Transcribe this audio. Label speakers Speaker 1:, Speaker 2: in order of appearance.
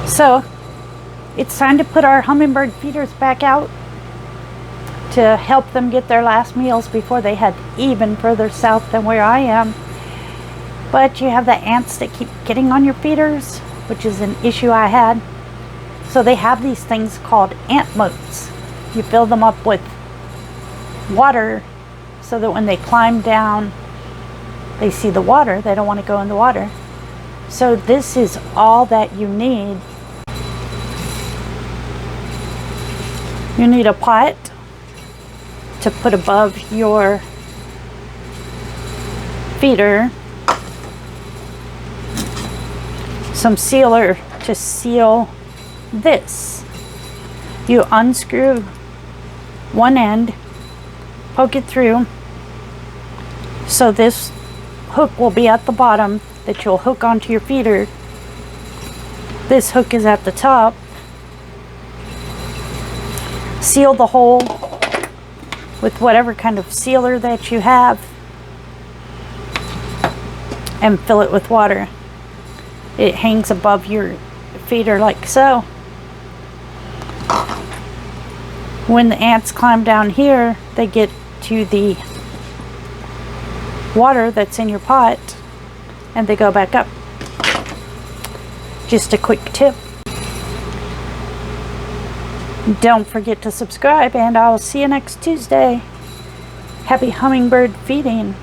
Speaker 1: So it's time to put our hummingbird feeders back out to help them get their last meals before they head even further south than where I am. But you have the ants that keep getting on your feeders, which is an issue I had. So they have these things called ant moats. You fill them up with water so that when they climb down, they see the water. They don't want to go in the water. So this is all that you need. You need a pot to put above your feeder, some sealer to seal this. You unscrew one end, poke it through, so this hook will be at the bottom that you'll hook onto your feeder. This hook is at the top. Seal the hole with whatever kind of sealer that you have and fill it with water. It hangs above your feeder like so. When the ants climb down here, they get to the water that's in your pot and they go back up. Just a quick tip. Don't forget to subscribe, and I'll see you next Tuesday. Happy hummingbird feeding.